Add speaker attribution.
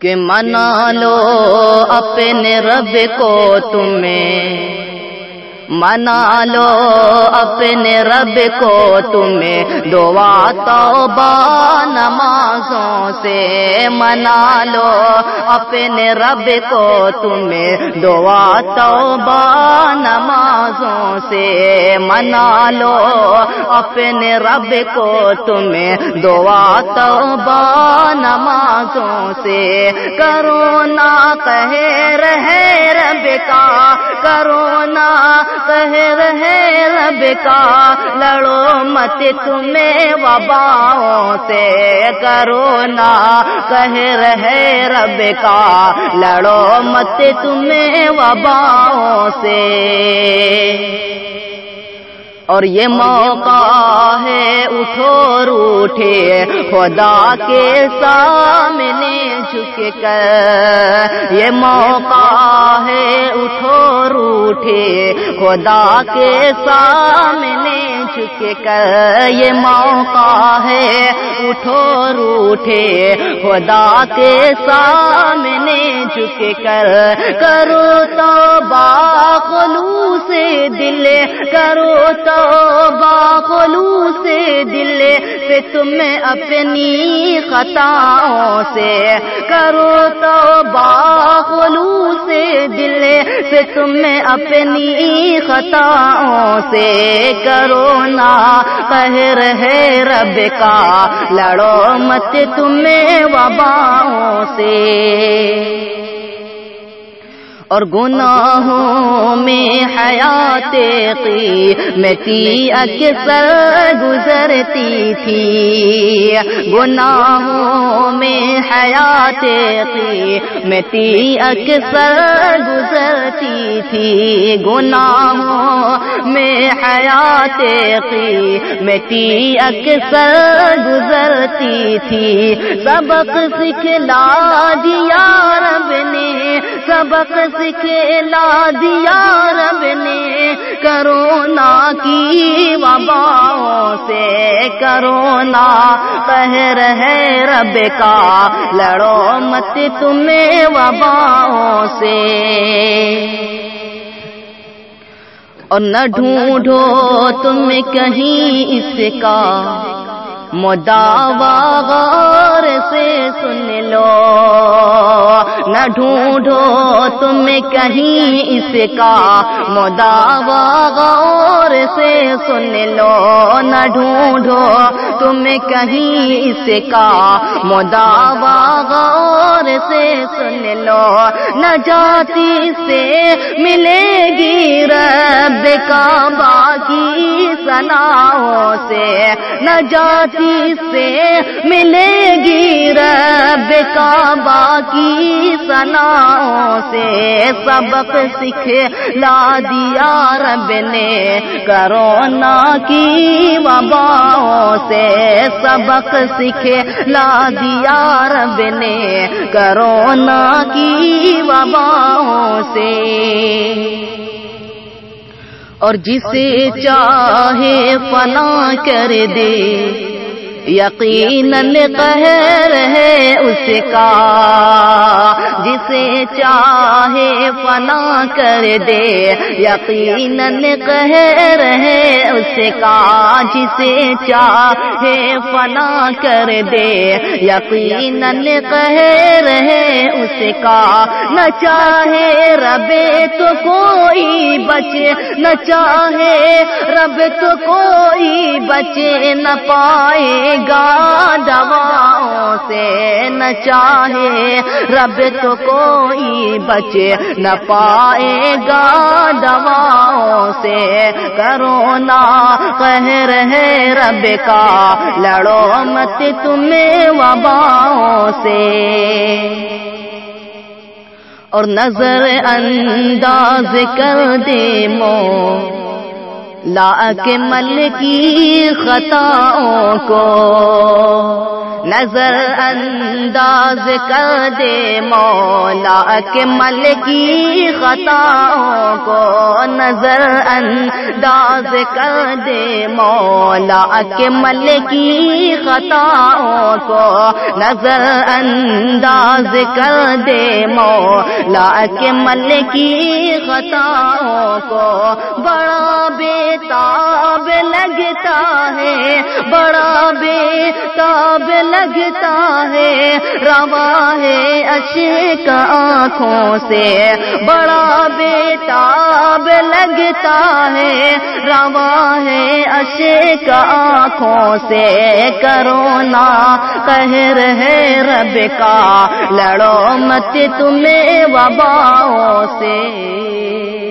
Speaker 1: کہ منا لو اپنے رب کو تمہیں، منا لو اپنے رب کو تمہیں دعا توبہ نمازوں سے، منا لو اپنے رب کو تمہیں دعا توبہ نمازوں سے، منا لو اپنے رب کو تمہیں دعا توبہ نمازوں سے، کرو نا قہر ہے رب کا، کرو نا قہر ہے رب کا، لڑو مت تمہیں وباؤں سے، کرو نا قہر ہے رب کا، لڑو مت تمہیں وباؤں سے۔ اور یہ موقع ہے اٹھو روٹھے خدا کے سامنے جھک کر، یہ موقع ہے اٹھو روٹھے خدا کے سامنے جھک کر، یہ موقع ہے اٹھو روٹھے خدا کے سامنے جھک کر، کرو توبہ خلوص دل، کرو توبہ خلوص دل سے تمہیں اپنی خطاؤں سے، کرو توبہ خلوص دل سے تمہیں اپنی خطاؤں سے، کرو نا قہر ہے رب کا، لڑو مت تمہیں وباؤں سے۔ اور گناہوں میں حیات قیمتی اکثر گزرتی تھی، گناہوں میں حیات قیمتی اکثر گزرتی تھی، گناہوں میں حیات قیمتی اکثر گزرتی تھی، سبق سکھلا دیا رب نے، سبق سکھلا دیا رب نے، کرونا کی وباؤں سے، کرونا قہر ہے رب کا، لڑو مت تمہیں وباؤں سے۔ اور نہ ڈھونڈو تم کہیں اس کا مداوا، غور سے سن لو، نہ ڈھونڈو تم کہیں اس کا مداوا، غور سے سن لو، نہ ڈھونڈو تم کہیں اس کا مداوا، غور سے سن لو، نجاتی سے ملے گی رب کا باقی ثناؤں سے، نجاتی سے ملے گی رب کا باقی ثناؤں سے، سبق سکھلا دیا رب نے کرونا کی وباؤں سے، سبق سکھلا دیا رب نے کرونا کی وباؤں سے۔ اور جسے چاہے فنا کر دے، یقیناً قہر ہے اس کا، جسے چاہے فنا کر دے، یقیناً قہر ہے اس کا، جسے چاہے فنا کر دے، یقیناً قہر ہے اس کا، نہ چاہے رب تو کوئی بچے، نہ چاہے رب تو کوئی بچے نہ پائے گا دواؤں سے، نہ چاہے رب تو کوئی بچے نہ پائے گا دواؤں سے، کرونا قہر ہے رب کا، لڑو مت تمہیں وباؤں سے۔ اور نظر انداز کر دے لا کے مل کی خطاؤں کو، نظر انداز کر دے مولا کے مل کی خطاؤں کو نظر انداز کر دے مولا کے مل کی خطاؤں کو نظر انداز کر دے مولا کے مل کی خطاؤں کو بڑا بےتاب لگتا ہے بڑا بےتاب لگتا ہے رواں ہے اشک آنکھوں سے بڑا بےتاب لگتا ہے رواں ہے اشک آنکھوں سے کرونا قہر ہے رب کا لڑو مت تمہیں وباؤں سے